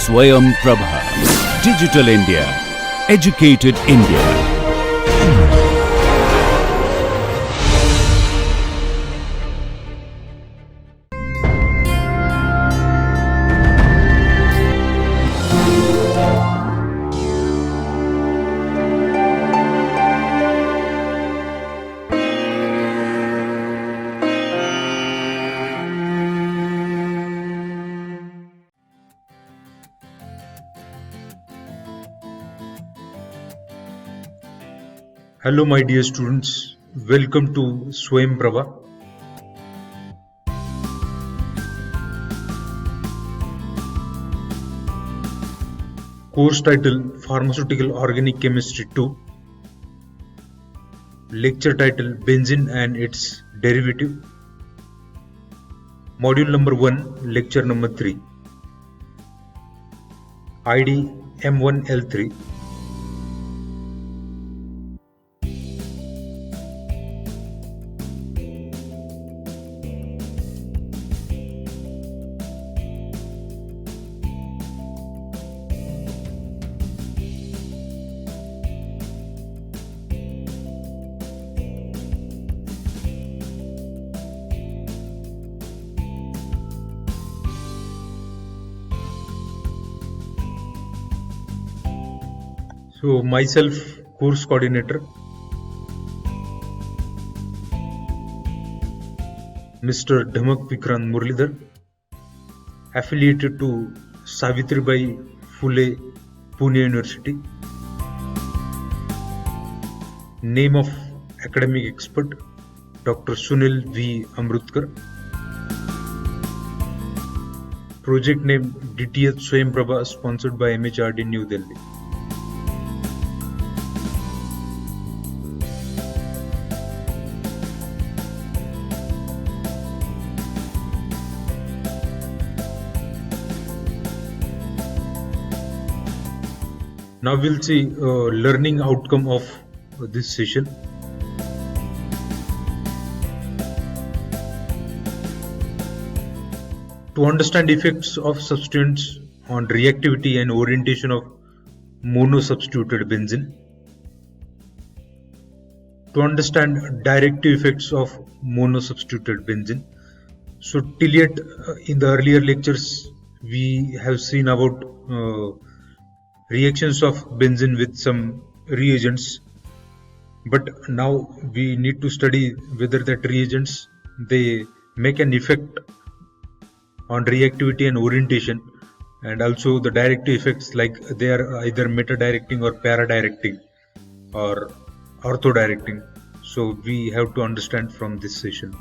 Swayam Prabha. Digital India. Educated India. Hello my dear students, welcome to Swayam Prabha. Course title Pharmaceutical Organic Chemistry 2. Lecture title Benzene and its Derivative. Module number 1, lecture number 3. ID M1L3. So myself, course coordinator, Mr. Dhamak Vikrant Murlidhar, affiliated to Savitribai Phule, Pune University. Name of academic expert, Dr. Sunil V. Amrutkar. Project name DTH Swayam Prabha, sponsored by MHRD New Delhi. Now we'll see learning outcome of this session. To understand effects of substituents on reactivity and orientation of monosubstituted benzene. To understand directive effects of monosubstituted benzene. So till yet in the earlier lectures we have seen about reactions of benzene with some reagents, but now we need to study whether that reagents they make an effect on reactivity and orientation, and also the directive effects, like they are either meta-directing or para-directing or ortho-directing. So we have to understand from this session.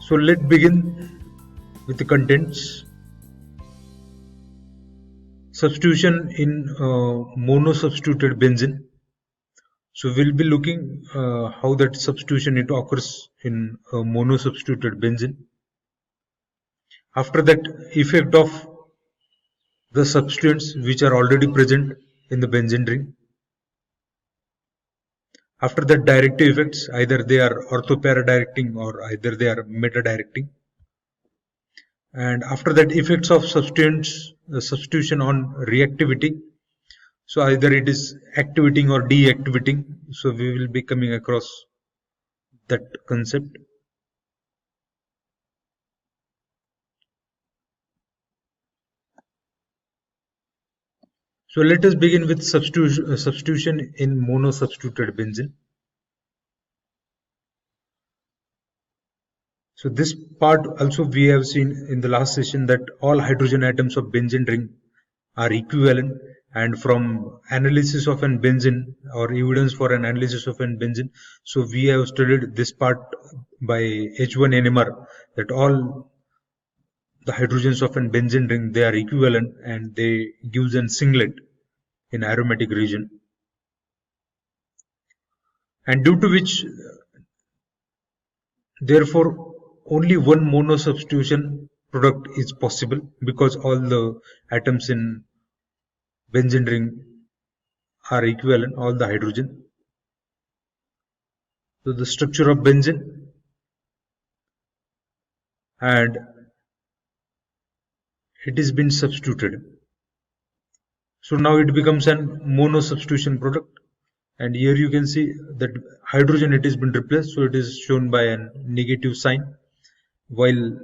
So let's begin with the contents. Substitution in monosubstituted benzene. So we'll be looking how that substitution it occurs in monosubstituted benzene. After that, effect of the substituents which are already present in the benzene ring. After that, directive effects, either they are ortho-para-directing or either they are meta-directing. And after that, effects of substituents, substitution on reactivity. So either it is activating or deactivating. So we will be coming across that concept. So let us begin with substitution in monosubstituted benzene. So this part also we have seen in the last session that all hydrogen atoms of benzene ring are equivalent, and from analysis of an benzene or evidence for an analysis of an benzene, so we have studied this part by H1 NMR that all the hydrogens of an benzene ring they are equivalent and they gives an singlet in aromatic region, and due to which therefore only one monosubstitution product is possible, because all the atoms in benzene ring are equivalent, all the hydrogen. So the structure of benzene, and it is been substituted. So now it becomes an mono substitution product, and here you can see that hydrogen it has been replaced, so it is shown by a negative sign, while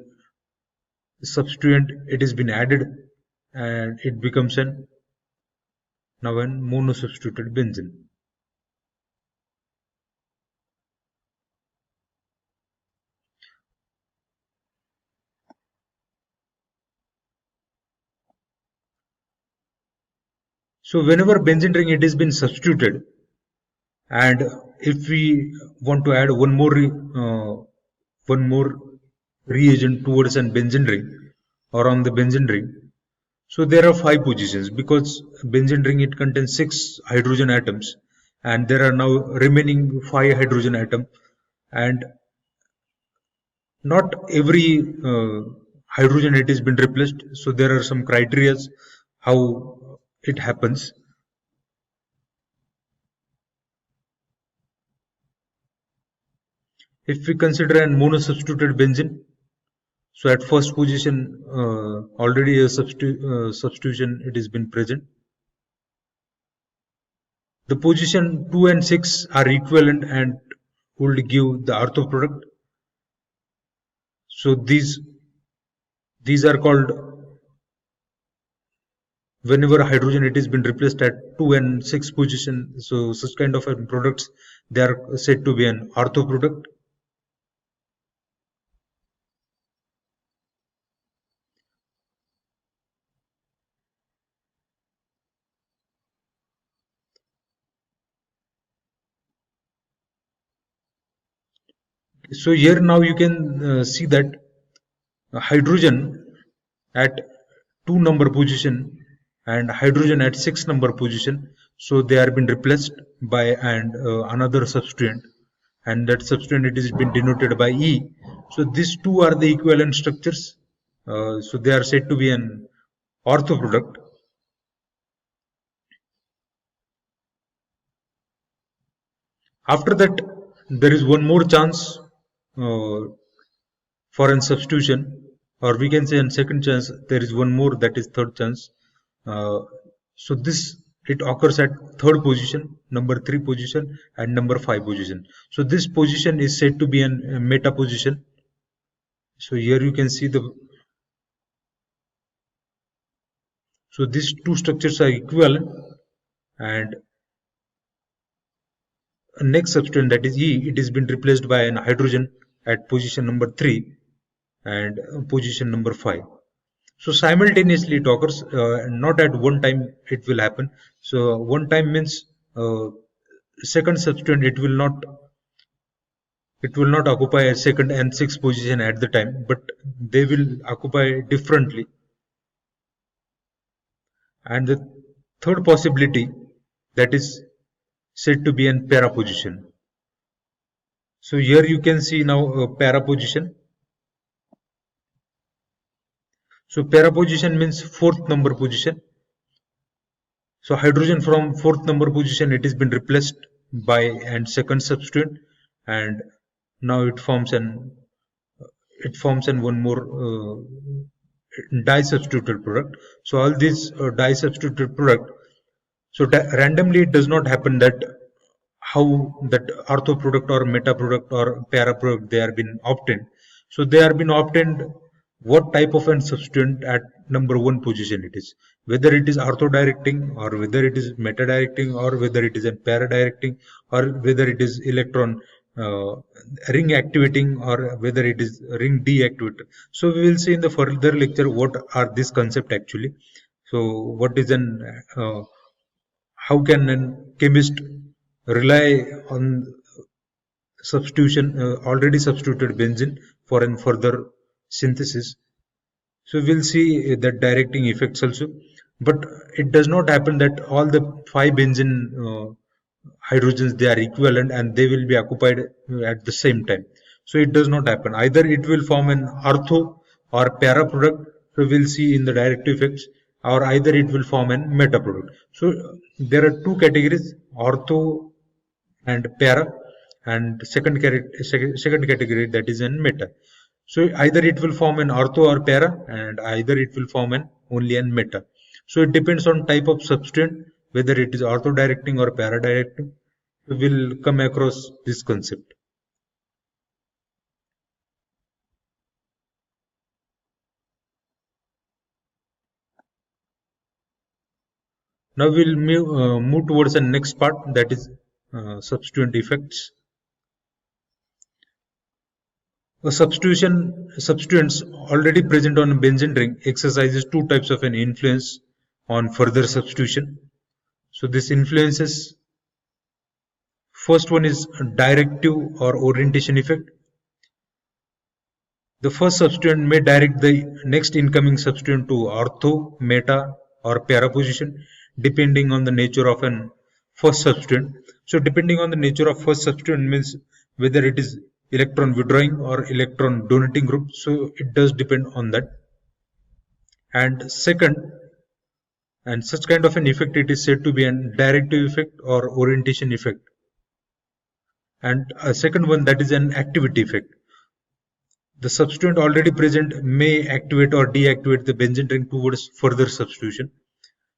substituent it has been added and it becomes an now an monosubstituted benzene. So whenever benzene ring it has been substituted, and if we want to add one more reagent towards an benzene ring or on the benzene ring, so there are 5 positions, because benzene ring it contains 6 hydrogen atoms, and there are now remaining 5 hydrogen atom, and not every hydrogen it has been replaced. So there are some criteria how it happens. If we consider an monosubstituted benzene, so at first position already a substitution it has been present. The position 2 and 6 are equivalent and would give the ortho product. So these are called, whenever hydrogen it has been replaced at 2 and 6 position, so such kind of products they are said to be an ortho product. So here now you can see that hydrogen at 2 number position and hydrogen at 6 number position, so they are been replaced by another substituent, and that substituent it is been denoted by E. So these two are the equivalent structures, so they are said to be an ortho product. After that, there is one more chance for an substitution, or we can say in second chance there is one more, that is third chance. So this it occurs at third position, number 3 position, and number 5 position. So this position is said to be a meta position. So here you can see so these two structures are equivalent, and next substituent, that is E, it has been replaced by an hydrogen at position number 3 and position number 5. So simultaneously it occurs, not at one time it will happen. So one time means second substituent it will not occupy a second and sixth position at the time, but they will occupy differently. And the third possibility, that is said to be in para position. So here you can see now a para position. So para position means 4th number position. So hydrogen from 4th number position it has been replaced by and second substituent, and now it forms an one more di-substituted product. So all these di-substituted product, so randomly it does not happen that how that ortho product or meta product or para product they are been obtained. So they are been obtained what type of an substituent at number 1 position it is, whether it is ortho directing or whether it is meta directing or whether it is a para directing or whether it is electron ring activating or whether it is ring deactivator. So we will see in the further lecture what are this concept actually. So what is an how can a chemist rely on substitution already substituted benzene for an further synthesis. So we'll see that directing effects also, but it does not happen that all the 5 benzene hydrogens they are equivalent and they will be occupied at the same time. So it does not happen. Either it will form an ortho or para product, so we'll see in the directive effects, or either it will form an meta product. So there are 2 categories, ortho and para, and second category that is an meta. So either it will form an ortho or para, and either it will form an only an meta. So it depends on type of substituent, whether it is orthodirecting or paradirecting. We will come across this concept. Now we'll move towards the next part, that is substituent effects. A substituents already present on a benzene ring exercises two types of an influence on further substitution. So this influences, first one is directive or orientation effect. The first substituent may direct the next incoming substituent to ortho, meta, or para position, depending on the nature of an first substituent. So depending on the nature of first substituent means whether it is electron withdrawing or electron donating group. So it does depend on that. And second, and such kind of an effect, it is said to be an directive effect or orientation effect. And a second one, that is an activity effect. The substituent already present may activate or deactivate the benzene ring towards further substitution.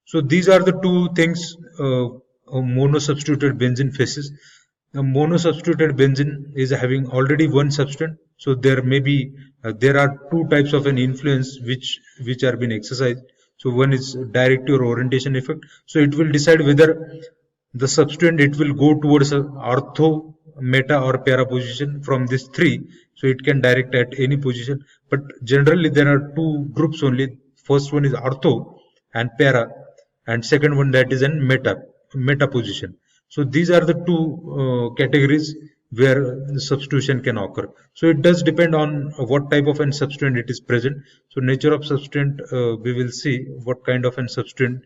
So these are the two things a monosubstituted benzene faces. A monosubstituted benzene is having already one substituent, so there may be there are two types of an influence which are being exercised. So one is directive or orientation effect. So it will decide whether the substituent, it will go towards a ortho, meta, or para position from these three. So it can direct at any position, but generally there are two groups only. First one is ortho and para, and second one, that is an meta position. So these are the two categories where the substitution can occur. So it does depend on what type of an substituent it is present. So nature of substituent, we will see what kind of an substituent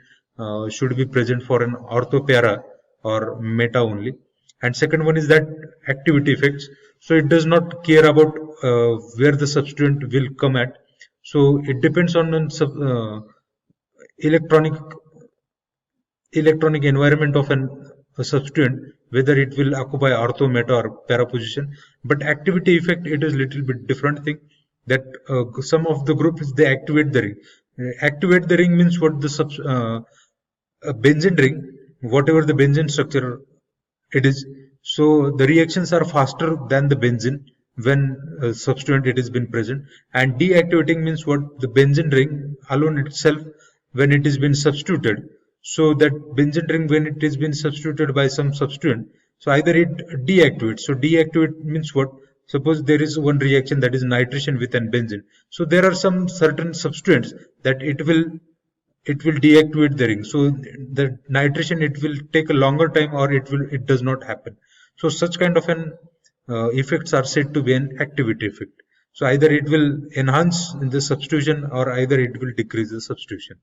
should be present for an ortho, para, or meta only. And second one is that activity effects. So it does not care about where the substituent will come at. So it depends on electronic environment of a substituent, whether it will occupy ortho, meta, or para position. But activity effect, it is little bit different thing, that some of the groups, they activate the ring. Activate the ring means what? The a benzene ring, whatever the benzene structure it is, so the reactions are faster than the benzene when substituent it has been present. And deactivating means what? The benzene ring alone itself, when it has been substituted, so that benzene ring, when it has been substituted by some substituent, so either it deactivates. So deactivate means what? Suppose there is one reaction, that is nitration with an benzene. So there are some certain substituents that it will deactivate the ring. So the nitration, it will take a longer time, or it does not happen. So such kind of an effects are said to be an activity effect. So either it will enhance the substitution, or either it will decrease the substitution.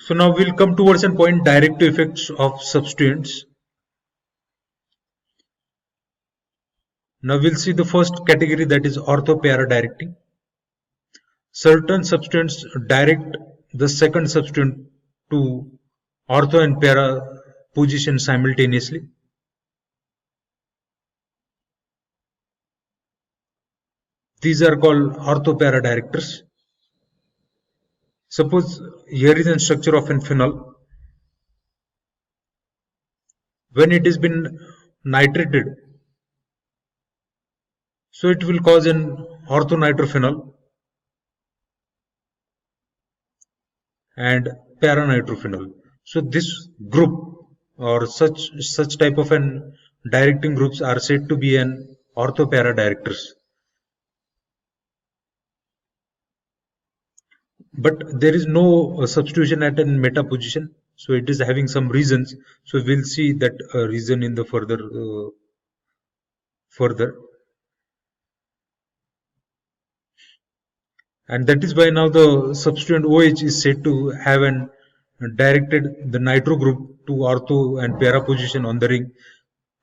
So now we'll come towards a point, directive effects of substituents. Now we'll see the first category, that is ortho-para directing. Certain substituents direct the second substituent to ortho and para position simultaneously. These are called ortho-para directors. Suppose here is a structure of an phenol. When it has been nitrated, so it will cause an orthonitrophenol and paranitrophenol. So this group, or such type of an directing groups, are said to be an ortho-para directors. But there is no substitution at a meta position, so it is having some reasons. So we'll see that reason in the further. And that is why now the substituent OH is said to have directed the nitro group to ortho and para position on the ring,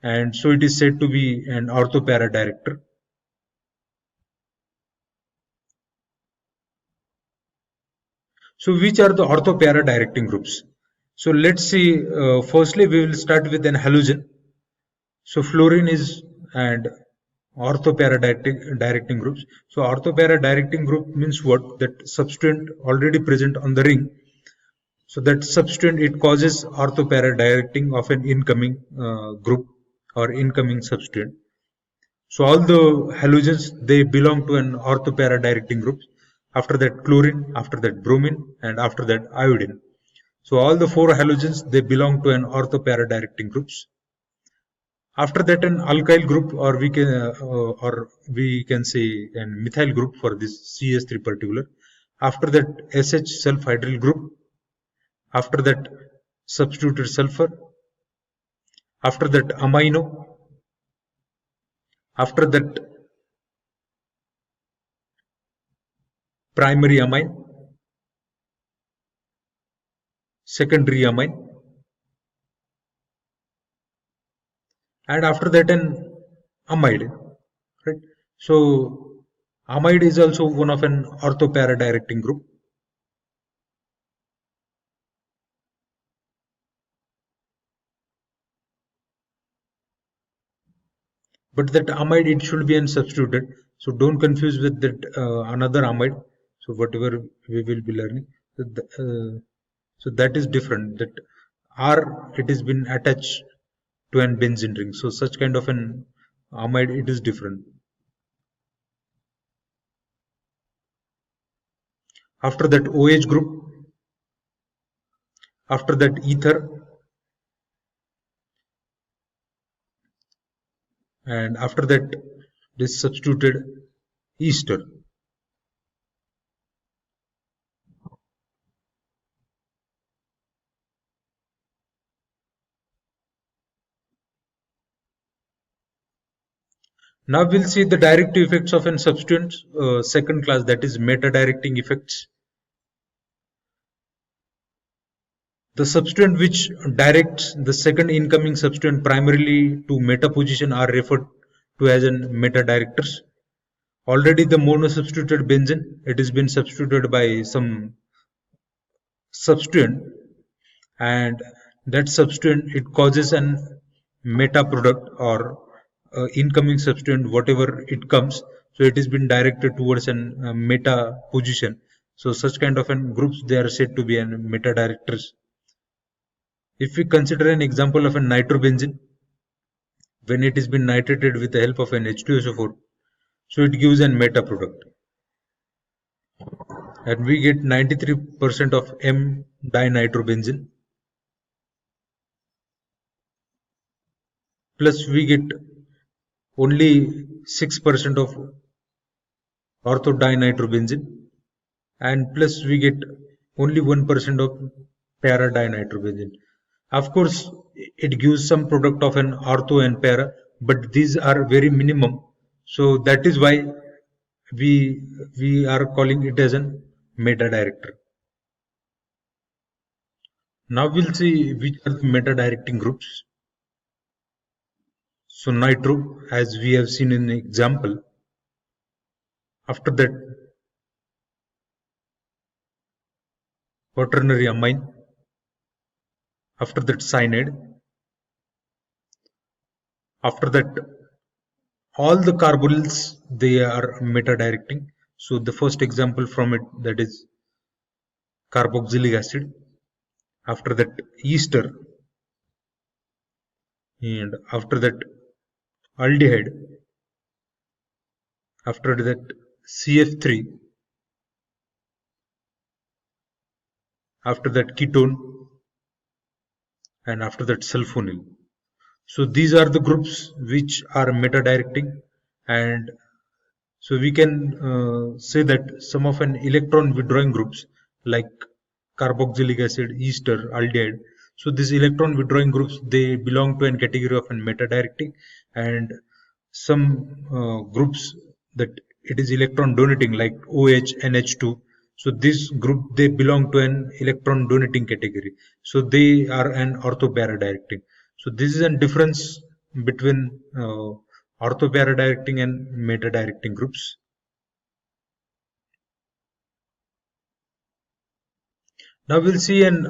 and so it is said to be an ortho-para director. So which are the ortho-para directing groups? So let's see, firstly we will start with an halogen. So fluorine is and ortho-para directing groups. So ortho-para directing group means what? That substituent already present on the ring. So that substituent, it causes ortho-para directing of an incoming group or incoming substituent. So all the halogens, they belong to an ortho-para directing group. After that chlorine, after that bromine, and after that iodine. So all the four halogens, they belong to an ortho-para directing groups. After that, an alkyl group, or we can say an methyl group for this CS3 particular. After that, SH self-hydryl group. After that, substituted sulfur. After that, amino. After that, primary amine, secondary amine, and after that an amide, right? So amide is also one of an ortho-para directing group. But that amide, it should be unsubstituted, so don't confuse with that another amide. So whatever we will be learning, so that is different. That R, it has been attached to an benzene ring, so such kind of an amide, it is different. After that, OH group. After that, ether. And after that, this substituted ester. Now we'll see the directive effects of an substituent, second class, that is meta-directing effects. The substituent which directs the second incoming substituent primarily to meta position are referred to as an meta-directors. Already the mono-substituted benzene, it has been substituted by some substituent, and that substituent, it causes an meta product or incoming substituent, whatever it comes, so it has been directed towards an meta position. So such kind of an groups, they are said to be an meta directors. If we consider an example of a nitrobenzene, when it has been nitrated with the help of an H2SO4, so it gives an meta product, and we get 93% of M dinitrobenzene, plus we get only 6% of orthodinitrobenzene, and plus we get only 1% of para-dinitrobenzene. Of course, it gives some product of an ortho and para, but these are very minimum. So that is why we are calling it as an meta director. Now we'll see which are the meta directing groups. So nitro, as we have seen in the example. After that, quaternary amine. After that, cyanide. After that, all the carbonyls, they are meta directing. So the first example from it, that is carboxylic acid. After that, ester. And after that, aldehyde. After that, CF3. After that, ketone. And after that, sulfonyl. So these are the groups which are meta directing, and so we can say that some of an electron withdrawing groups like carboxylic acid, ester, aldehyde. So these electron withdrawing groups, they belong to a category of an meta directing, and some groups that it is electron donating like OH, NH2. So this group, they belong to an electron donating category. So they are an ortho-para directing. So this is a difference between ortho-para directing and meta directing groups. Now we'll see an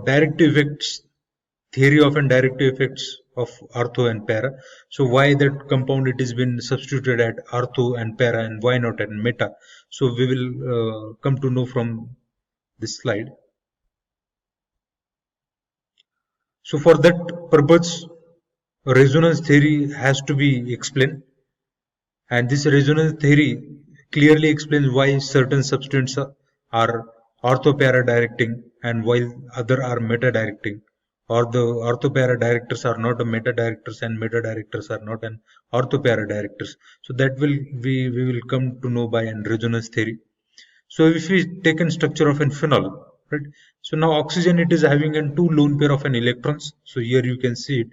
directive effects theory of and directive effects of ortho and para. So why that compound it has been substituted at ortho and para and why not at meta. So we will come to know from this slide. So for that purpose, resonance theory has to be explained, and this resonance theory clearly explains why certain substances are orthopara directing and while other are meta directing, or the orthopara directors are not a meta directors and meta directors are not an orthopara directors. So that we will come to know by an resonance theory. So if we take a structure of a phenol, right? So now oxygen it is having a two lone pair of an electrons. So here you can see it.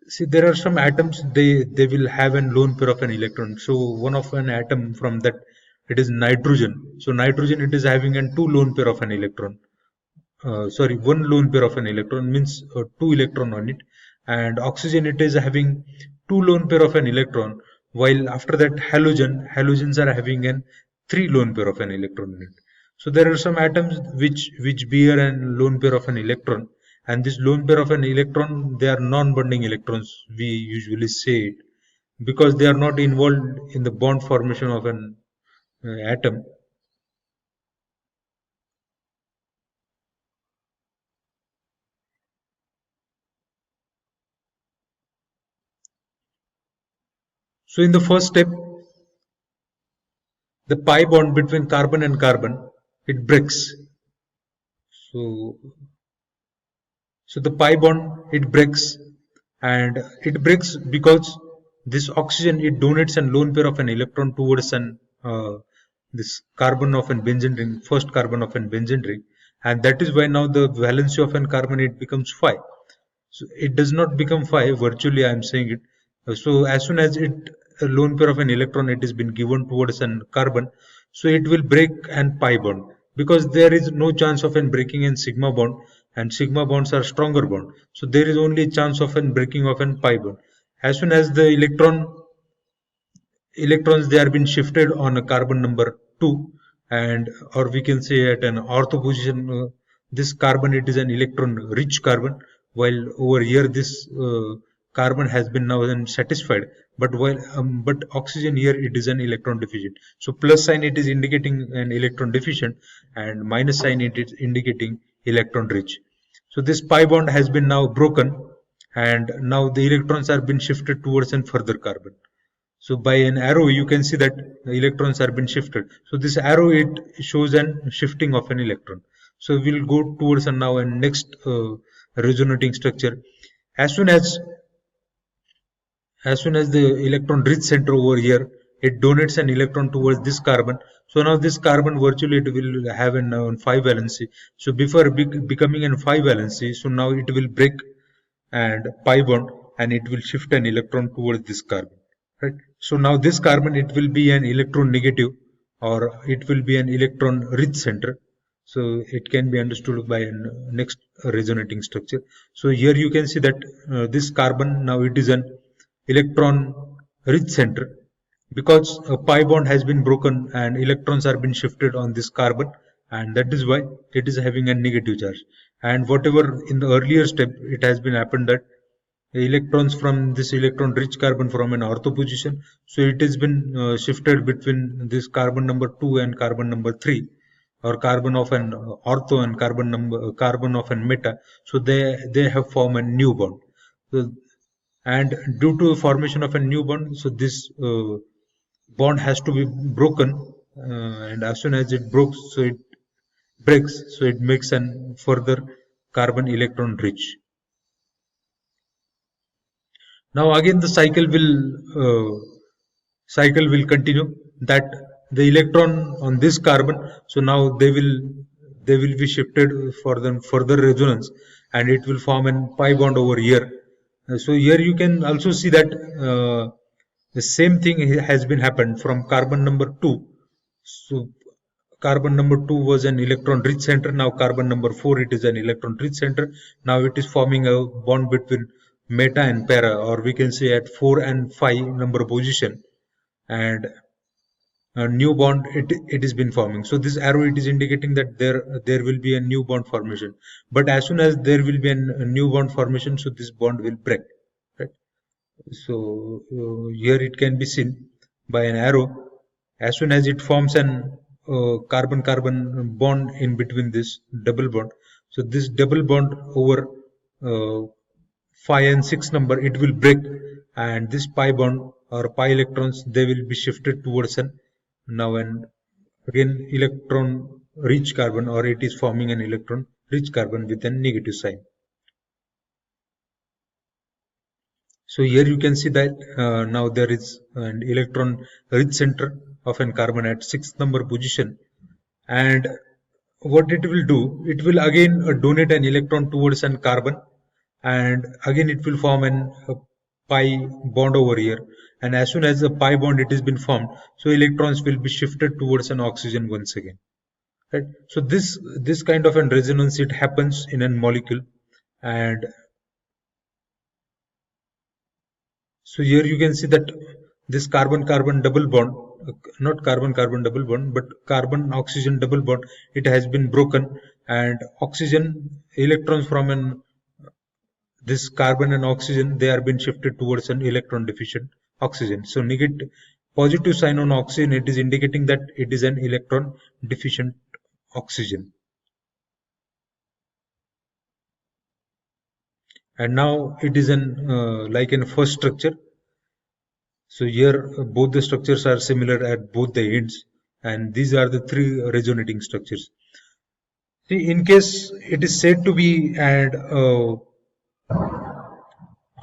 See, there are some atoms they will have a lone pair of an electron. So one of an atom from that it is nitrogen. So nitrogen it is having a two lone pair of an electron. Sorry, one lone pair of an electron means two electron on it, and oxygen it is having two lone pair of an electron. While after that halogens are having an three lone pair of an electron in it. So there are some atoms which bear a lone pair of an electron, and this lone pair of an electron they are non-bonding electrons. We usually say it because they are not involved in the bond formation of an atom. So in the first step, the pi bond between carbon and carbon it breaks. So so the pi bond it breaks, and it breaks because this oxygen it donates a lone pair of an electron towards an this carbon of an benzene ring, first carbon of an benzene ring, and that is why now the valency of an carbon it becomes 5. So it does not become 5 virtually. I am saying it. So as soon as it a lone pair of an electron it has been given towards an carbon, so it will break an pi bond because there is no chance of an breaking in sigma bond, and sigma bonds are stronger bond. So there is only chance of an breaking of an pi bond. As soon as the electrons they are being shifted on a carbon number 2, and or we can say at an ortho position, this carbon it is an electron rich carbon, while over here this carbon has been now then satisfied, but oxygen here it is an electron deficient. So plus sign it is indicating an electron deficient, and minus sign it is indicating electron rich. So this pi bond has been now broken, and now the electrons are being shifted towards a further carbon. So by an arrow, you can see that the electrons are being shifted. So this arrow, it shows an shifting of an electron. So we'll go towards now a next resonating structure. As soon as the electron rich center over here, it donates an electron towards this carbon. So now this carbon virtually it will have an 5 valency. So before becoming an 5 valency, so now it will break and pi bond, and it will shift an electron towards this carbon. Right. So now this carbon it will be an electron negative, or it will be an electron rich center. So it can be understood by a next resonating structure. So here you can see that this carbon now it is an electron rich center because a pi bond has been broken and electrons are being shifted on this carbon, and that is why it is having a negative charge. And whatever in the earlier step it has been happened that electrons from this electron rich carbon from an ortho position, so it has been shifted between this carbon number 2 and carbon number 3, or carbon of an ortho and carbon of an meta. So they have formed a new bond. So, and due to formation of a new bond, so this bond has to be broken, and as soon as it breaks, so it makes an further carbon electron rich. Now again the cycle will continue, that the electron on this carbon, so now they will be shifted for the further resonance, and it will form an pi bond over here. So here you can also see that the same thing has been happened from carbon number 2. So carbon number 2 was an electron rich center. Now carbon number 4 it is an electron rich center. Now it is forming a bond between meta and para, or we can say at 4 and 5 number position, and a new bond it is been forming. So this arrow, it is indicating that there will be a new bond formation. But as soon as there will be a new bond formation, so this bond will break, right? So here it can be seen by an arrow. As soon as it forms an carbon-carbon bond in between this double bond, so this double bond over uh, 5 and 6 number, it will break, and this pi bond or pi electrons, they will be shifted towards an now an again electron rich carbon, or it is forming an electron rich carbon with a negative sign. So here you can see that now there is an electron rich center of an carbon at 6th number position, and what it will do, it will again donate an electron towards an carbon, and again it will form a pi bond over here. And as soon as the pi bond it has been formed, so electrons will be shifted towards an oxygen once again, right? So this kind of an resonance, it happens in a molecule. And so here you can see that this carbon-carbon double bond, not carbon-carbon double bond, but carbon-oxygen double bond, it has been broken, and oxygen electrons from this carbon and oxygen, they are being shifted towards an electron deficient oxygen. So negative positive sign on oxygen, it is indicating that it is an electron deficient oxygen. And now it is like in first structure. So here both the structures are similar at both the ends, and these are the three resonating structures. See, in case it is said to be an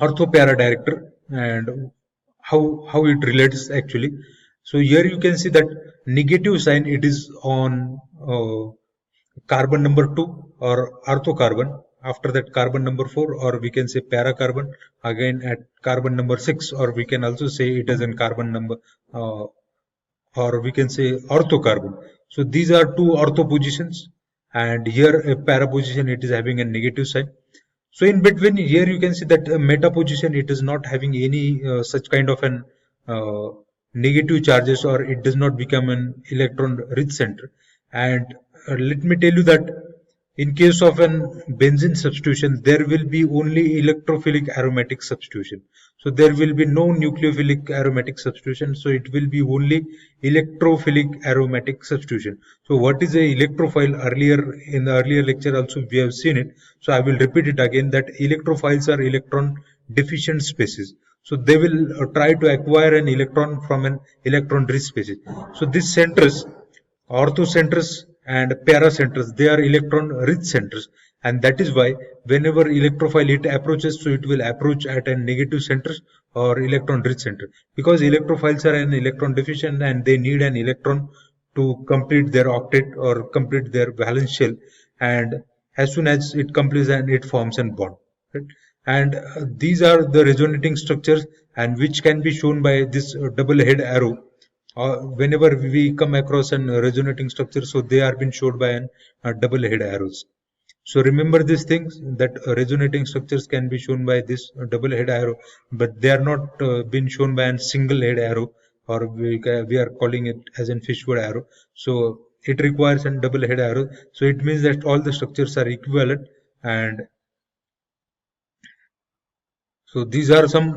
orthopara director, and how it relates actually. So here you can see that negative sign, it is on carbon number 2 or orthocarbon. After that, carbon number 4, or we can say para carbon, again at carbon number 6, or we can also say it is in carbon number or we can say orthocarbon. So these are two ortho positions, and here a para position, it is having a negative sign. So in between here you can see that meta position, it is not having any such kind of an negative charges, or it does not become an electron rich center. And let me tell you that in case of an benzene substitution, there will be only electrophilic aromatic substitution. So there will be no nucleophilic aromatic substitution. So it will be only electrophilic aromatic substitution. So what is a electrophile? Earlier in the earlier lecture also we have seen it. So I will repeat it again, that electrophiles are electron deficient species. So they will try to acquire an electron from an electron rich species. So these centers, orthocenters and paracenters, they are electron rich centers, and that is why whenever electrophile it approaches, so it will approach at a negative centers or electron rich center, because electrophiles are an electron deficient and they need an electron to complete their octet or complete their valence shell, and as soon as it completes, and it forms a bond, right? And these are the resonating structures, and which can be shown by this double head arrow. Whenever we come across an resonating structure, so they are being showed by an double head arrows. So remember these things, that resonating structures can be shown by this double head arrow, but they are not been shown by a single head arrow, or we are calling it as an fishwood arrow. So it requires a double head arrow. So it means that all the structures are equivalent. And so these are some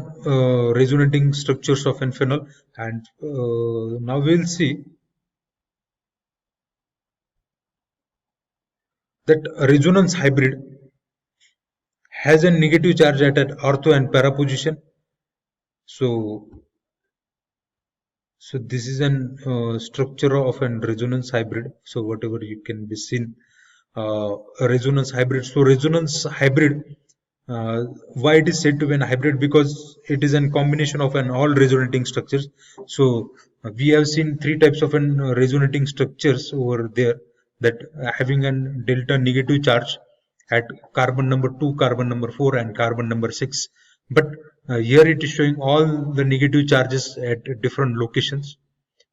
resonating structures of an phenol, and now we'll see that a resonance hybrid has a negative charge at an ortho and para position. So this is an structure of an resonance hybrid. So whatever you can be seen, a resonance hybrid. So resonance hybrid, why it is said to be a hybrid? Because it is a combination of an all resonating structures. So we have seen three types of an resonating structures over there, that having a delta negative charge at carbon number 2, carbon number 4, and carbon number 6. But here it is showing all the negative charges at different locations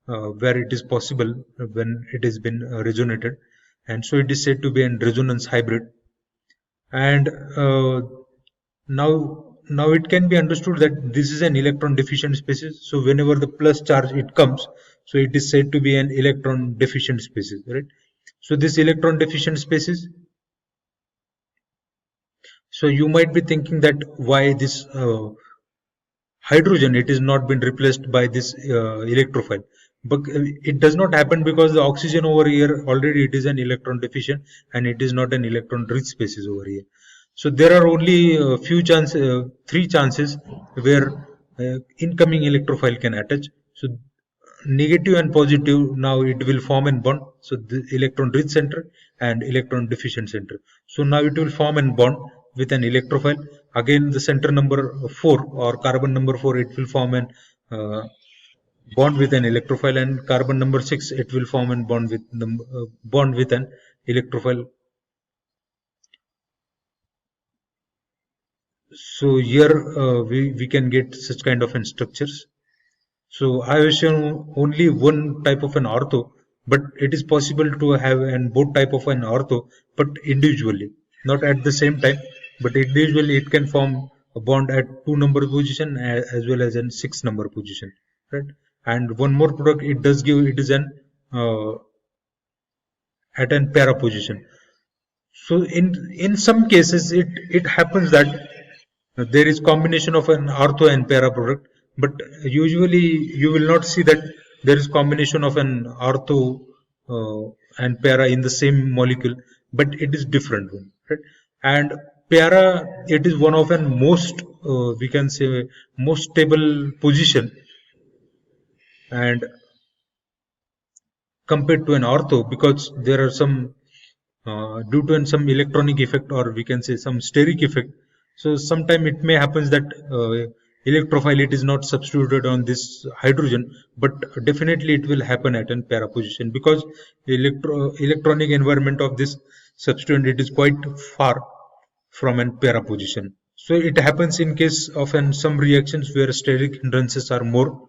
where it is possible when it has been resonated, and so it is said to be a resonance hybrid. And now it can be understood that this is an electron deficient species. So whenever the plus charge it comes, So it is said to be an electron deficient species, right? So this electron deficient species, so you might be thinking that why this hydrogen, it is not been replaced by this electrophile, but it does not happen because the oxygen over here already it is an electron deficient and it is not an electron rich species over here. So there are only three chances where incoming electrophile can attach. So negative and positive, now it will form a bond. So the electron rich center and electron deficient center, so now it will form a bond with an electrophile. Again, the center number 4 or carbon number 4, it will form an bond with an electrophile, and carbon number 6, it will form a bond with an electrophile. So here we can get such kind of structures. So I have shown only one type of an ortho, but it is possible to have an both type of an ortho, but individually, not at the same time, but individually it can form a bond at 2 number position as well as an 6 number position, right? And one more product it does give, it is an at an para position. So in some cases it happens that there is combination of an ortho and para product, but usually you will not see that there is combination of an ortho and para in the same molecule, but it is different one, right? And para, it is one of an most we can say most stable position, and compared to an ortho, because there are some due to some electronic effect, or we can say some steric effect. So sometime it may happens that electrophile it is not substituted on this hydrogen, but definitely it will happen at an para position, because electronic environment of this substituent, it is quite far from an para position. So it happens in case of some reactions where steric hindrances are more.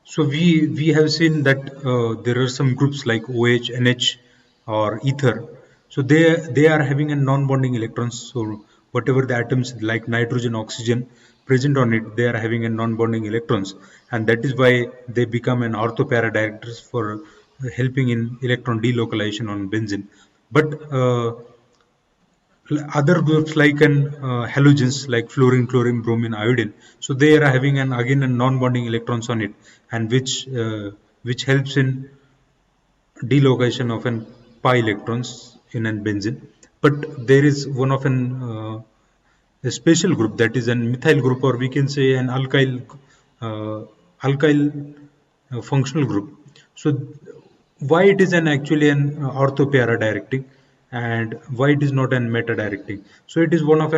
So we have seen that there are some groups like OH, NH, or ether. So they are having a non-bonding electrons. So whatever the atoms like nitrogen, oxygen present on it, they are having a non-bonding electrons, and that is why they become an ortho-para directors for helping in electron delocalization on benzene. But other groups like halogens like fluorine, chlorine, bromine, iodine, so they are having again a non-bonding electrons on it, and which helps in delocalization of an pi electrons in an benzene. But there is one of a special group, that is an methyl group, or we can say an alkyl functional group. So why it is actually an ortho para directing, and why it is not an meta directing? So it is one of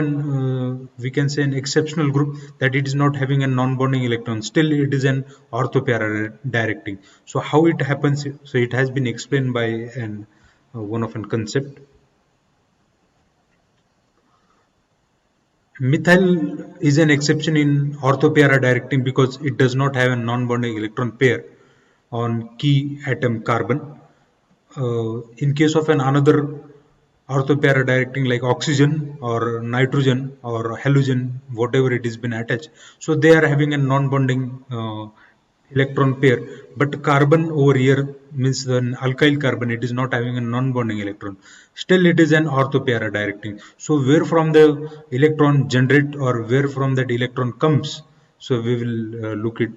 we can say an exceptional group, that it is not having a non-bonding electron, still it is an ortho para directing. So how it happens? So it has been explained by one of an concept. Methyl is an exception in ortho para directing because it does not have a non-bonding electron pair on key atom carbon. In case of another ortho para directing like oxygen or nitrogen or halogen, whatever it has been attached, so they are having a non-bonding electron pair. But carbon over here means the alkyl carbon, it is not having a non-bonding electron, still it is an ortho para directing. So where from the electron generate, or where from that electron comes, so we will look it.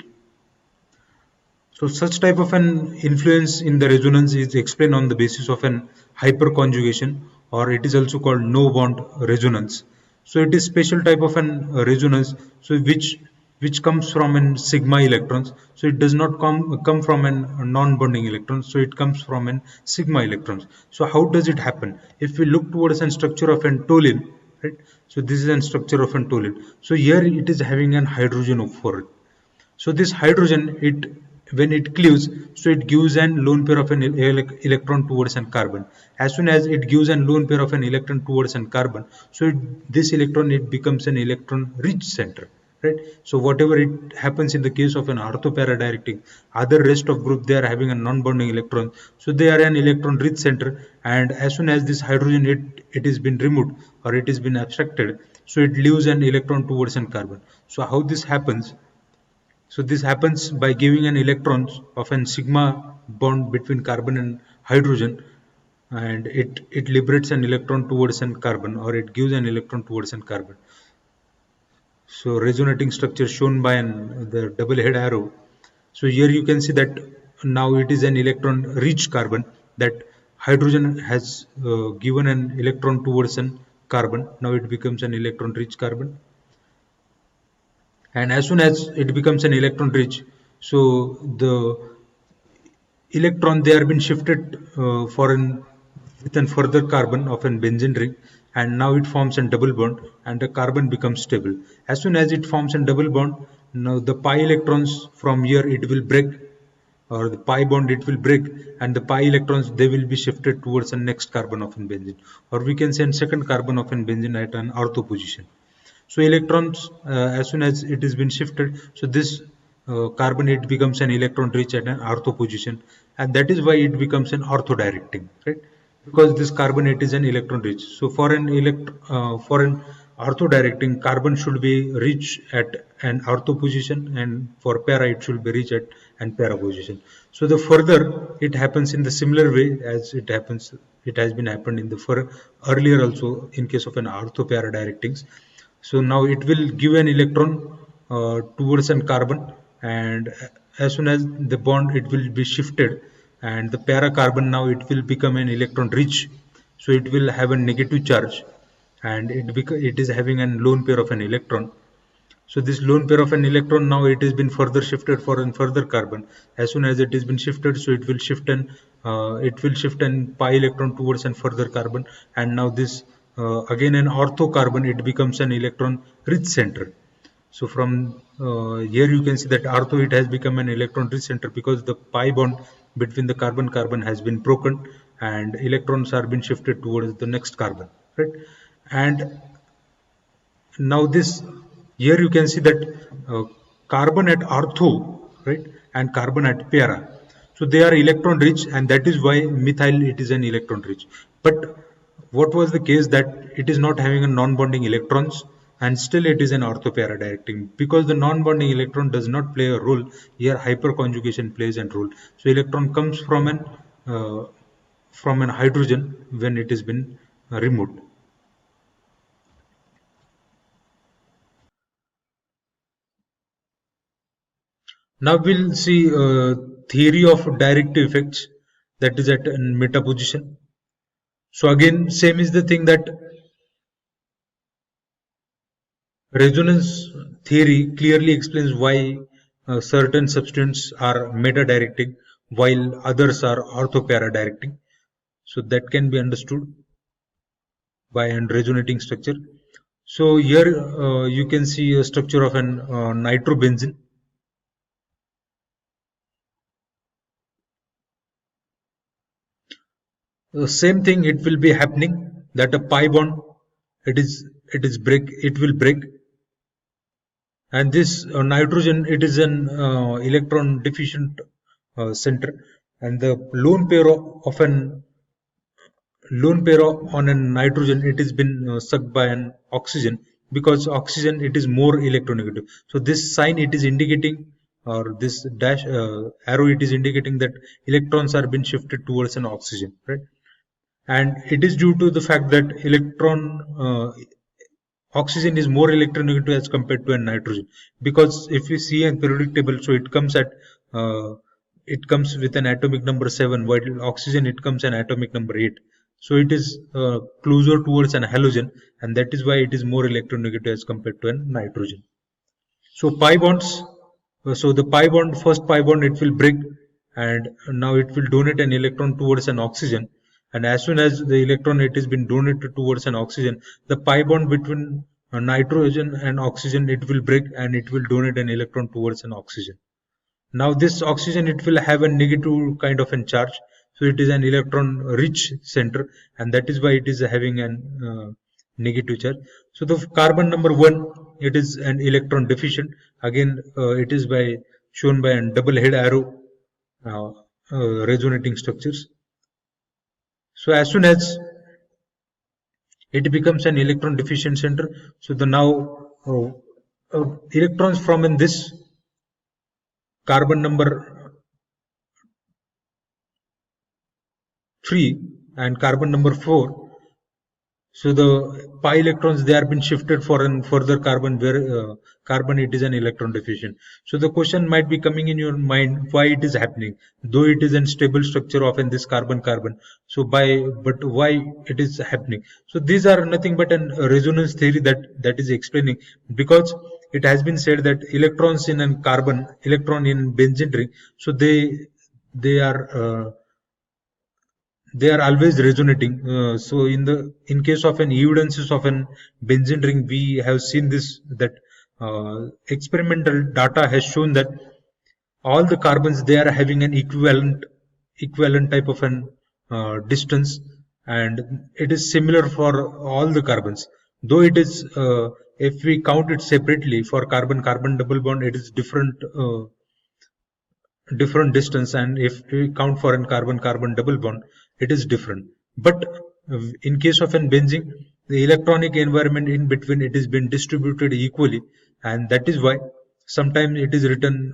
So such type of an influence in the resonance is explained on the basis of an hyperconjugation, or it is also called no bond resonance. So it is special type of an resonance, so which comes from an sigma electrons. So it does not come from a non-bonding electron, so it comes from an sigma electrons. So how does it happen? If we look towards a structure of an toluene, right? So this is a structure of an toluene. So here it is having an hydrogen for it. So this hydrogen, when it cleaves, so it gives an lone pair of an electron towards an carbon. As soon as it gives an lone pair of an electron towards an carbon, so this electron, it becomes an electron rich center, right? So whatever it happens in the case of an orthopara dialectic, other rest of group, they are having a non-bonding electron, so they are an electron rich center, and as soon as this hydrogen it is been removed or it is been abstracted, so it leaves an electron towards an carbon. So how this happens? So this happens by giving an electrons of an sigma bond between carbon and hydrogen, and it liberates an electron towards an carbon, or it gives an electron towards an carbon. So resonating structure shown by the double head arrow. So here you can see that now it is an electron rich carbon, that hydrogen has given an electron towards an carbon. Now it becomes an electron rich carbon, and as soon as it becomes an electron rich, so the electron, they are been shifted for an with a further carbon of an benzene ring, and now it forms a double bond and the carbon becomes stable. As soon as it forms a double bond, now the pi electrons from here it will break, or the pi bond it will break, and the pi electrons, they will be shifted towards the next carbon of an benzene, or we can say a second carbon of an benzene at an ortho position. So electrons, as soon as it has been shifted, so this carbon, it becomes an electron rich at an ortho position, and that is why it becomes an ortho directing, right? Because this carbon, it is an electron rich. So for an ortho directing, carbon should be rich at an ortho position, and for para it should be rich at an para position. So the further it happens in the similar way as it happens, it has been happened in the earlier also in case of an ortho para directings. So now it will give an electron towards an carbon, and as soon as the bond, it will be shifted, and the para carbon, now it will become an electron rich, so it will have a negative charge, and it is having a lone pair of an electron. So this lone pair of an electron, now it has been further shifted for a further carbon. As soon as it has been shifted, so it will shift an pi electron towards an further carbon, and now this again an ortho carbon, it becomes an electron rich center. So from here you can see that ortho, it has become an electron rich center, because the pi bond between the carbon has been broken, and electrons are being shifted towards the next carbon, right? And now this, here you can see that carbon at ortho, right, and carbon at para, so they are electron rich, and that is why methyl, it is an electron rich. But what was the case, that it is not having a non-bonding electrons, and still it is an ortho para directing, because the non-bonding electron does not play a role here. Hyperconjugation plays a role. So electron comes from an hydrogen when it has been removed. Now we'll see theory of direct effects, that is at meta position. So again, same is the thing, that resonance theory clearly explains why certain substances are meta directing while others are ortho para directing. So that can be understood by a resonating structure. So here you can see a structure of an nitrobenzene. The same thing, it will be happening, that a pi bond, it will break, and this nitrogen, it is an electron deficient center, and the lone pair on a nitrogen, it has been sucked by an oxygen, because oxygen, it is more electronegative. So this sign, it is indicating, or this dash arrow, it is indicating that electrons are being shifted towards an oxygen, right? And it is due to the fact that oxygen is more electronegative as compared to a nitrogen, because if you see a periodic table, so it comes with an atomic number 7, while oxygen, it comes an atomic number 8. So it is closer towards an halogen, and that is why it is more electronegative as compared to a nitrogen. So pi bonds, so the first pi bond, it will break, and now it will donate an electron towards an oxygen, and as soon as the electron, it has been donated towards an oxygen, the pi bond between nitrogen and oxygen, it will break, and it will donate an electron towards an oxygen. Now this oxygen, it will have a negative kind of a charge, so it is an electron rich center, and that is why it is having an negative charge. So the carbon number 1, it is an electron deficient. Again, it is shown by a double head arrow resonating structures. So as soon as it becomes an electron deficient center, so the now electrons from in this carbon number 3 and carbon number 4, so the pi electrons, they are been shifted for an further carbon where carbon it is an electron deficient. So the question might be coming in your mind, why it is happening, though it is a stable structure of in this carbon. So but why it is happening? So these are nothing but a resonance theory that is explaining, because it has been said that electrons in a carbon, electron in benzene ring, so they are always resonating. So in case of an evidences of an benzene ring, we have seen this, that experimental data has shown that all the carbons, they are having an equivalent type of an distance, and it is similar for all the carbons, though it is if we count it separately for carbon double bond, it is different distance, and if we count for an carbon double bond, it is different. But in case of an benzene, the electronic environment in between, it is been distributed equally, and that is why sometimes it is written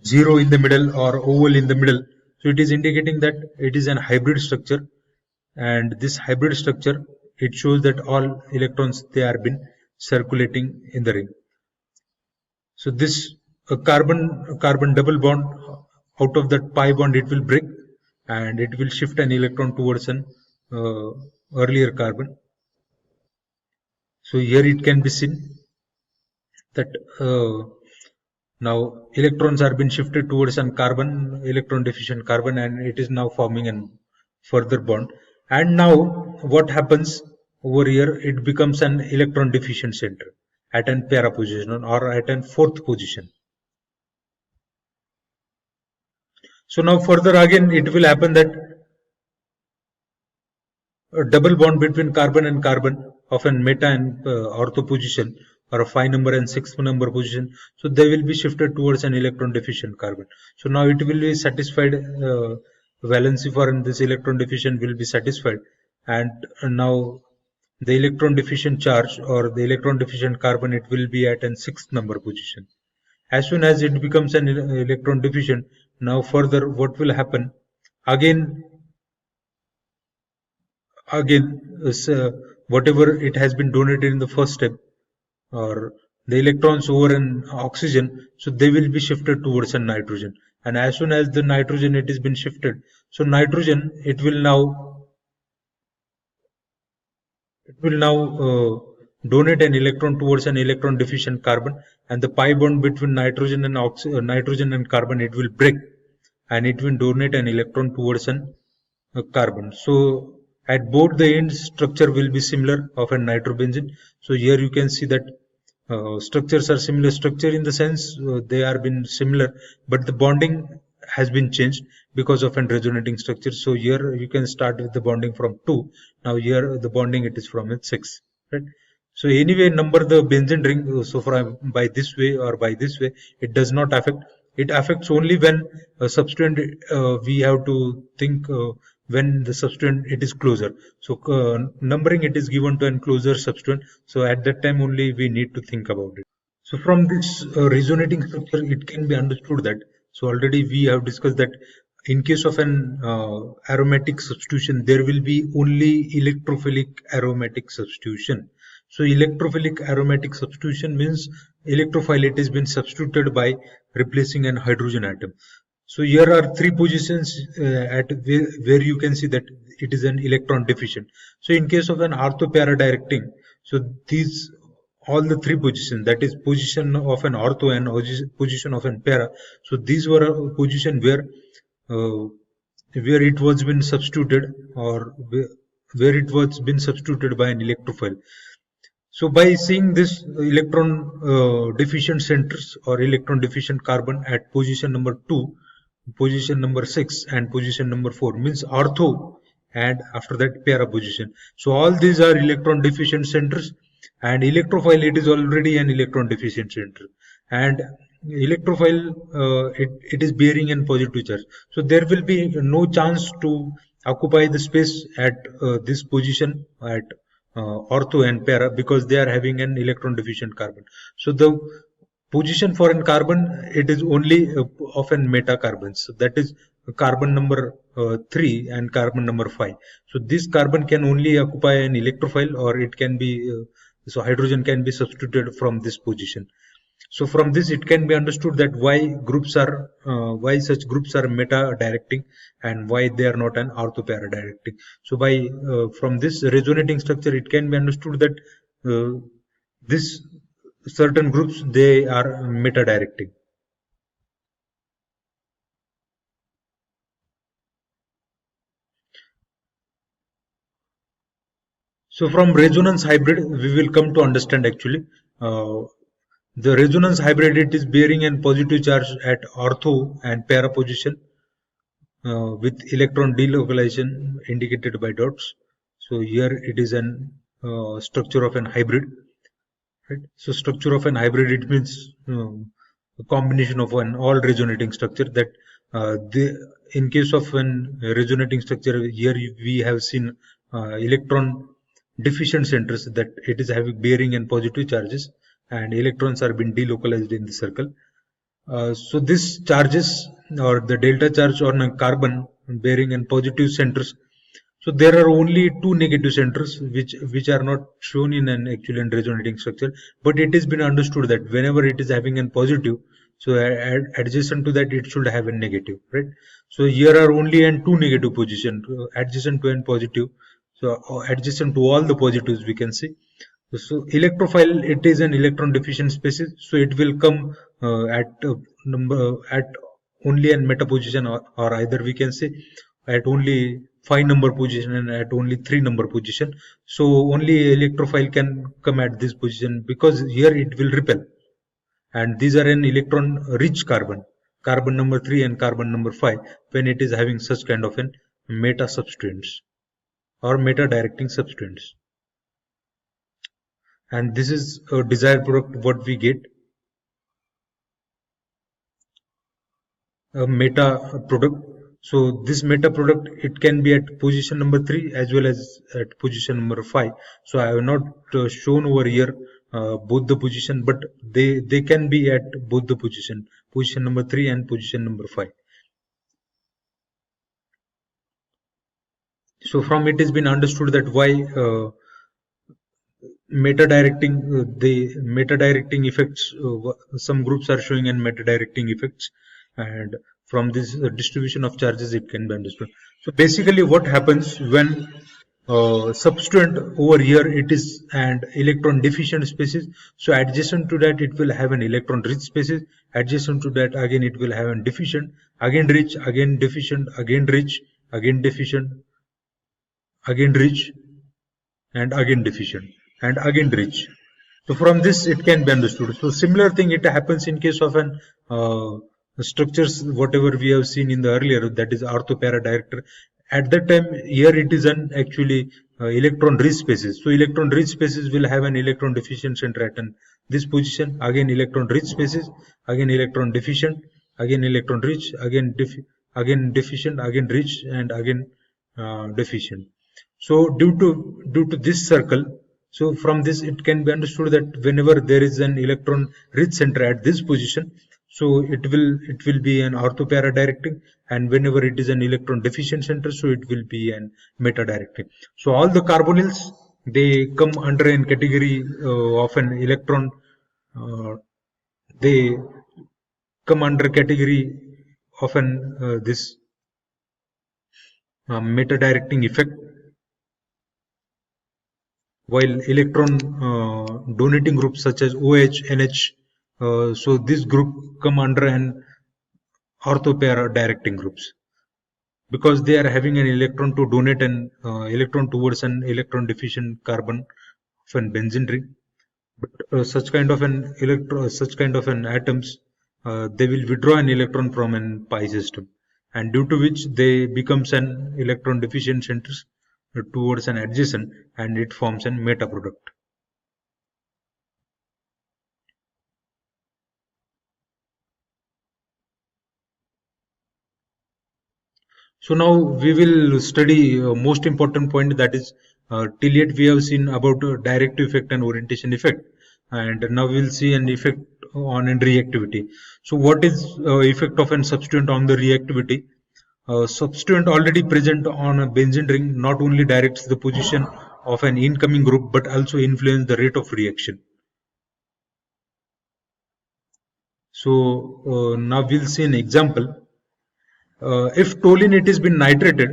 0 in the middle or oval in the middle. So it is indicating that it is an hybrid structure, and this hybrid structure, it shows that all electrons, they are been circulating in the ring. So this carbon double bond, out of that pi bond, it will break and it will shift an electron towards an earlier carbon. So here it can be seen that now electrons are being shifted towards an electron deficient carbon, and it is now forming a further bond. And now what happens over here, it becomes an electron deficient center at an para position or at an fourth position. So now further again, it will happen that a double bond between carbon and carbon of an meta and ortho position, or a 5 number and 6 number position, so they will be shifted towards an electron deficient carbon. So now it will be satisfied, valency for this electron deficient will be satisfied, and now the electron deficient charge or the electron deficient carbon, it will be at an 6th number position. As soon as it becomes an electron deficient, now further what will happen, again whatever it has been donated in the first step, or the electrons over an oxygen, so they will be shifted towards a nitrogen. And as soon as the nitrogen, it has been shifted, so nitrogen, it will now donate an electron towards an electron deficient carbon, and the pi bond between nitrogen and carbon, it will break, and it will donate an electron towards an carbon. So at both the ends, structure will be similar of a nitrobenzene. So here you can see that structures are similar. Structure in the sense they are been similar, but the bonding has been changed because of an resonating structure. So here you can start with the bonding from 2. Now here the bonding, it is from 6. Right? So anyway, number the benzene ring. So by this way or by this way, it does not affect. It affects only when a substituent, we have to think when the substituent, it is closer. So numbering, it is given to a closer substituent. So at that time only we need to think about it. So from this resonating structure, it can be understood that, so already we have discussed that in case of an aromatic substitution, there will be only electrophilic aromatic substitution. So electrophilic aromatic substitution means electrophile, it has been substituted by replacing an hydrogen atom. So here are 3 positions at where you can see that it is an electron deficient. So in case of an ortho para directing, so these all the 3 positions, that is position of an ortho and position of an para. So these were a position where it was been substituted, or where it was been substituted by an electrophile. So by seeing this electron deficient centers or electron deficient carbon at position number 2, position number 6 and position number 4 means ortho, and after that para position. So all these are electron deficient centers, and electrophile, it is already an electron deficient center, and electrophile, it is bearing an positive charge, so there will be no chance to occupy the space at this position at ortho and para, because they are having an electron deficient carbon. So the position for an carbon, it is only of an meta carbon, so that is carbon number 3 and carbon number 5. So this carbon can only occupy an electrophile, or it can be so hydrogen can be substituted from this position. So from this it can be understood that why such groups are meta directing and why they are not an ortho para directing. So by from this resonating structure, it can be understood that this certain groups, they are meta directing. So from resonance hybrid, we will come to understand actually the resonance hybrid, it is bearing a positive charge at ortho and para position with electron delocalization indicated by dots. So here it is an structure of an hybrid, right? So structure of an hybrid, it means a combination of an all resonating structure, that in case of an resonating structure, here we have seen electron deficient centers, that it is having bearing and positive charges, and electrons are being delocalized in the circle. So this charges, or the delta charge on a carbon bearing and positive centers, so there are only two negative centers which are not shown in an actual and resonating structure, but it has been understood that whenever it is having a positive, so adjacent to that it should have a negative, right? So here are only in two negative position adjacent to an positive, so adjacent to all the positives we can see. So electrophile, it is an electron deficient species, so it will come at only an meta position, or either we can say at only 5 number position and at only 3 number position. So only electrophile can come at this position, because here it will repel, and these are an electron rich carbon, carbon number 3 and carbon number 5, when it is having such kind of an meta substituents or meta directing substituents. And this is a desired product what we get, a meta product. So this meta product, it can be at position number 3 as well as at position number 5. So I have not shown over here both the position, but they can be at both the position number 3 and position number 5. So from it has been understood that why meta directing effects, some groups are showing an meta directing effects, and from this distribution of charges it can be understood. So basically what happens when substituent over here, it is an electron deficient species, so adjacent to that it will have an electron rich species, adjacent to that again it will have an deficient, again rich, again deficient, again rich, again deficient, again rich, and again deficient, and again rich. So from this it can be understood. So similar thing it happens in case of an structures whatever we have seen in the earlier, that is ortho para director. At that time, here it is an actually electron rich species. So electron rich species will have an electron deficient center at this position, again electron rich species, again electron deficient, again electron rich, again deficient, again rich, and again deficient. So due to this circle, so from this it can be understood that whenever there is an electron rich center at this position, so it will be an ortho para directing, and whenever it is an electron deficient center, so it will be an meta directing. So all the carbonyls, they come under a category of an electron, they come under category of an this meta directing effect, while electron donating groups such as OH, NH, so this group come under an ortho para directing groups, because they are having an electron to donate an electron towards an electron deficient carbon of an benzene ring. But such kind of an atoms, they will withdraw an electron from an pi system, and due to which they becomes an electron deficient centers towards an adjacent, and it forms an meta product. So now we will study most important point, that is till yet we have seen about directive effect and orientation effect, and now we will see an effect on an reactivity. So what is effect of an substituent on the reactivity? Substituent already present on a benzene ring not only directs the position of an incoming group but also influence the rate of reaction. So now we'll see an example. If toluene it has been nitrated,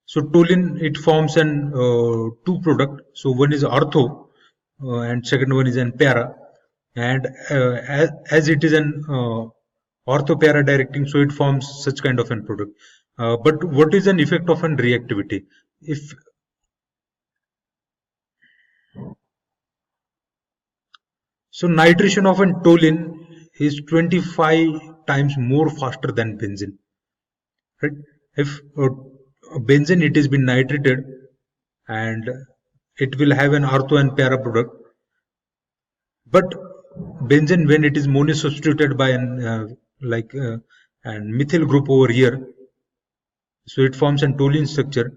so toluene it forms an two product. So one is ortho and second one is an para. And as it is an ortho para directing, so it forms such kind of an product. But what is an effect of an reactivity? If so, nitration of an toluene is 25 times more faster than benzene. Right? If benzene it has been nitrated and it will have an ortho and para product, but benzene when it is monosubstituted by an an methyl group over here, so it forms an toluene structure,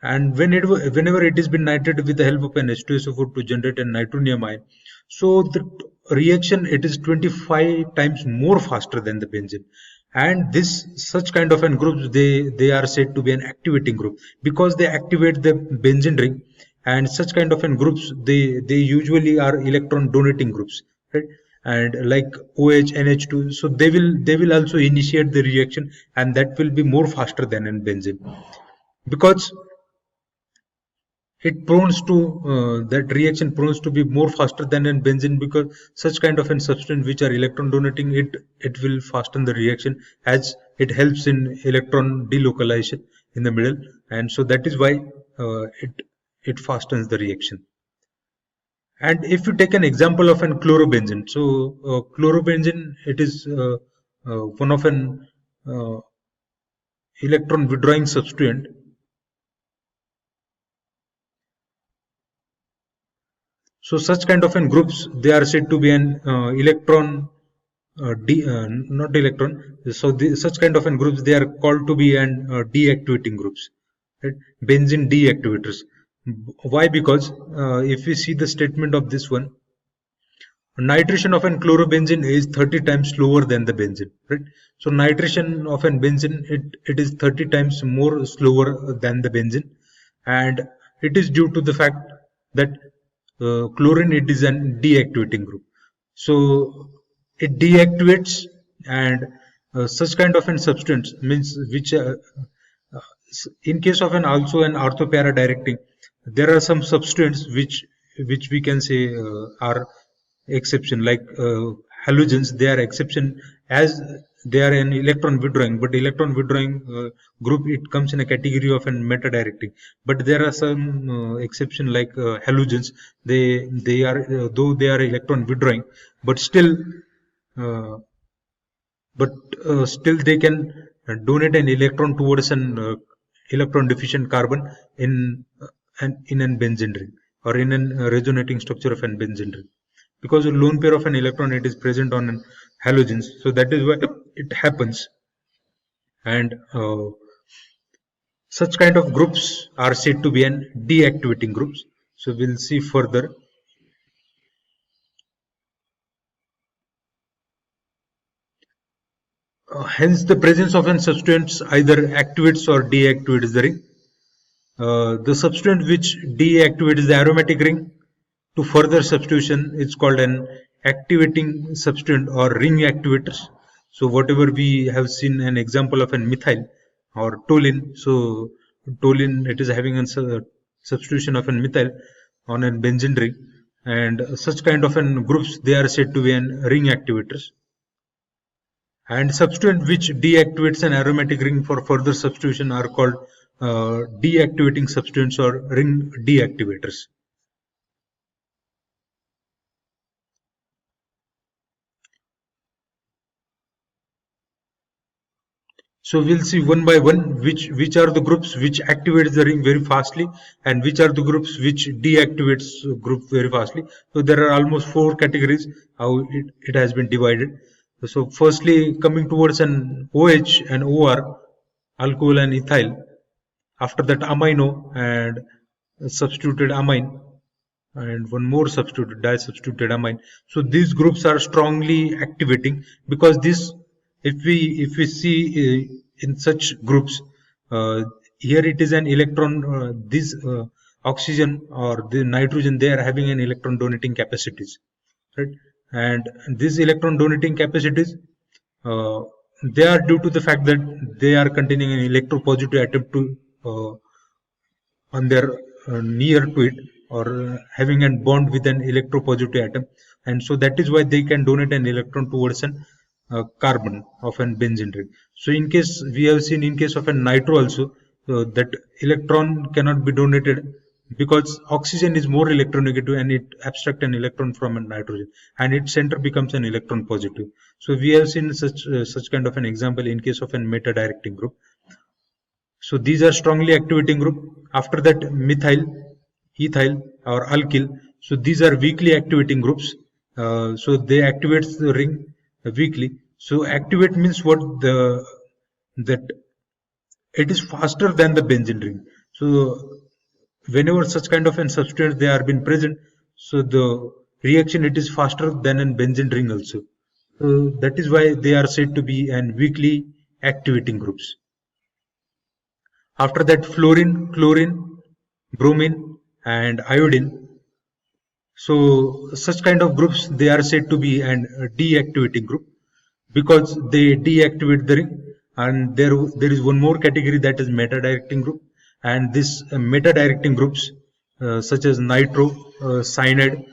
and whenever it has been nitrated with the help of an H2SO4 to generate an nitronium, so the reaction it is 25 times more faster than the benzene. And this such kind of an groups, they are said to be an activating group because they activate the benzene ring, and such kind of an groups they usually are electron donating groups, right? And like OH, NH2, so they will also initiate the reaction, and that will be more faster than in benzene because it prones to that reaction prones to be more faster than in benzene, because such kind of an substance which are electron donating, it will fasten the reaction as it helps in electron delocalization in the middle, and so that is why it fastens the reaction. And if you take an example of an chlorobenzene, so chlorobenzene it is one of an electron withdrawing substituent. So such kind of an groups, they are said to be an electron not electron. So such kind of an groups, they are called to be an deactivating groups, right? Benzene deactivators. Why? Because if we see the statement of this one, nitration of an chlorobenzene is 30 times slower than the benzene, right? So nitration of an benzene, it is 30 times more slower than the benzene, and it is due to the fact that chlorine it is an deactivating group, so it deactivates, and such kind of an substance means which in case of an also an ortho para directing, there are some substances which we can say are exception, like halogens, they are exception as they are an electron withdrawing, but electron withdrawing group it comes in a category of an meta directing. But there are some exception like halogens, they are though they are electron withdrawing, but still still they can donate an electron towards an electron deficient carbon in an benzene ring, or in a resonating structure of an benzene ring, because a lone pair of an electron it is present on an halogens, so that is why it happens. And such kind of groups are said to be an deactivating groups. So we'll see further. Hence the presence of an substituents either activates or deactivates the ring. The substituent which deactivates the aromatic ring to further substitution is called an activating substituent or ring activators. So whatever we have seen an example of an methyl or toluene, so toluene it is having a substitution of an methyl on a benzene ring, and such kind of an groups, they are said to be an ring activators. And substituent which deactivates an aromatic ring for further substitution are called deactivating substituents or ring deactivators. So we'll see one by one which are the groups which activates the ring very fastly, and which are the groups which deactivates group very fastly. So there are almost 4 categories how it has been divided. So firstly, coming towards an OH and OR, alcohol and ethyl. After that, amino and substituted amine, and one more substituted disubstituted amine. So these groups are strongly activating, because this, if we see in such groups, here it is an electron, this oxygen or the nitrogen, they are having an electron donating capacities, right? And these electron donating capacities, uh, they are due to the fact that they are containing an electropositive atom to on their near to it, or having a bond with an electropositive atom, and so that is why they can donate an electron towards an carbon of an benzene ring. So in case we have seen in case of a nitro also, that electron cannot be donated, because oxygen is more electronegative and it abstract an electron from a nitrogen, and its center becomes an electron positive. So we have seen such kind of an example in case of a meta directing group. So these are strongly activating group. After that, methyl, ethyl or alkyl. So these are weakly activating groups. So they activate the ring weakly. So activate means what? That it is faster than the benzene ring. So whenever such kind of an substance they are been present, so the reaction, it is faster than an benzene ring also. So that is why they are said to be an weakly activating groups. After that, fluorine, chlorine, bromine and iodine. So such kind of groups, they are said to be an deactivating group, because they deactivate the ring. And there is one more category, that is meta directing group. And this meta directing groups, such as nitro, cyanide,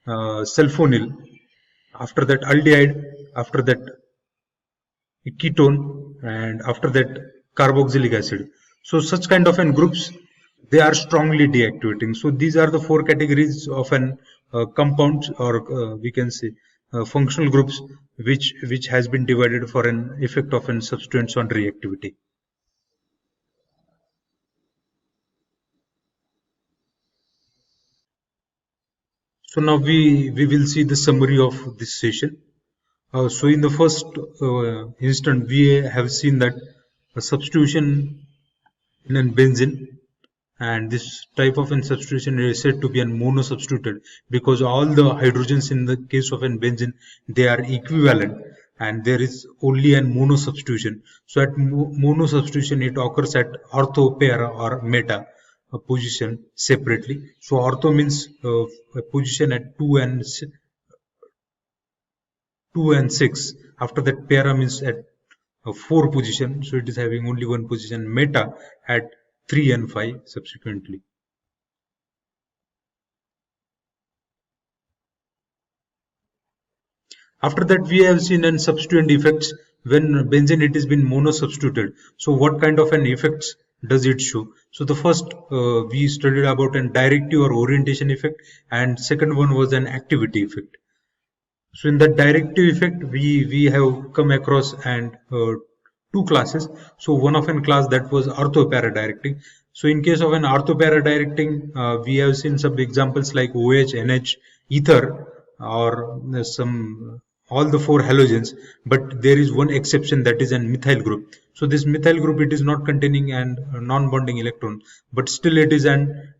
sulfonyl, after that aldehyde, after that ketone, and after that carboxylic acid. So such kind of an groups, they are strongly deactivating. So these are the four categories of an compounds, or we can say functional groups, which has been divided for an effect of an substance on reactivity. So now we will see the summary of this session. So in the first instant, we have seen that a substitution in an benzene, and this type of an substitution is said to be an monosubstituted, because all the hydrogens in the case of an benzene, they are equivalent, and there is only an monosubstitution. So at monosubstitution, it occurs at ortho, para or meta position separately. So ortho means a position at 2 and 6. After that, para means at 4 position, so it is having only one position. Meta at 3 and 5 subsequently. After that, we have seen an substituent effects when benzene it has been monosubstituted. So what kind of an effects does it show? So the first we studied about an directive or orientation effect, and second one was an activity effect. So in the directive effect, we have come across and two classes. So one of an class that was orthopara directing. So in case of an orthopara directing, we have seen some examples like OH, NH, ether, or some all the four halogens. But there is one exception, that is an methyl group. So this methyl group, it is not containing an non-bonding electron, but still it is an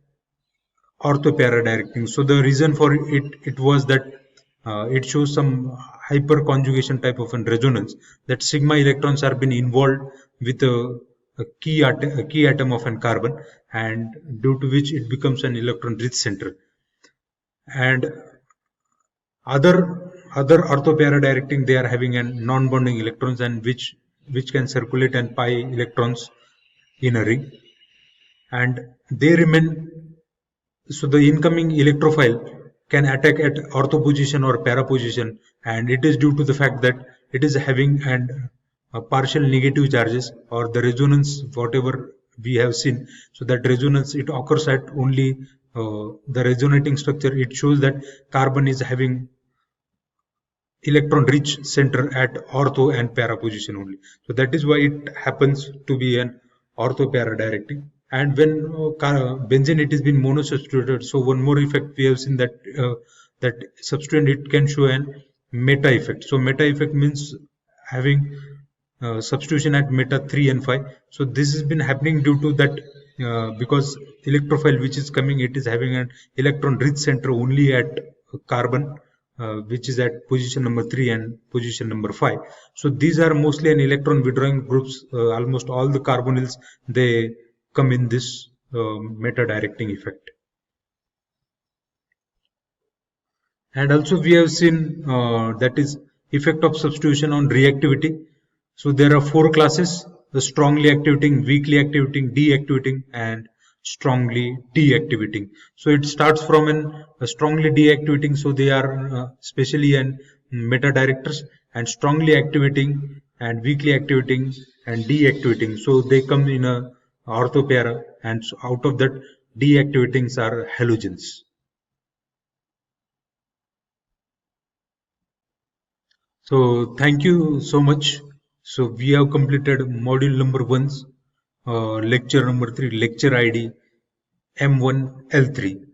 orthopara directing. So the reason for it was that it shows some hyperconjugation type of an resonance, that sigma electrons are been involved with a key atom of an carbon, and due to which it becomes an electron rich center. And other orthopara directing, they are having an non-bonding electrons, and which can circulate and pi electrons in a ring, and they remain. So the incoming electrophile can attack at ortho position or para position, and it is due to the fact that it is having a partial negative charges, or the resonance whatever we have seen. So that resonance, it occurs at only the resonating structure. It shows that carbon is having electron rich center at ortho and para position only. So that is why it happens to be an ortho para directing. And when benzene it has been monosubstituted, so one more effect we have seen, that that substituent it can show an meta effect. So meta effect means having substitution at meta 3 and 5. So this has been happening due to that because electrophile which is coming, it is having an electron rich center only at carbon, which is at position number 3 and position number 5. So these are mostly an electron withdrawing groups. Almost all the carbonyls, they come in this meta directing effect. And also we have seen that is effect of substitution on reactivity. So there are 4 classes: the strongly activating, weakly activating, deactivating, and strongly deactivating. So it starts from a strongly deactivating, so they are specially an meta directors, and strongly activating and weakly activating and deactivating. So they come in a ortho para, and so out of that deactivatings are halogens. So thank you so much. So we have completed module number 1, lecture number 3, lecture ID M1L3.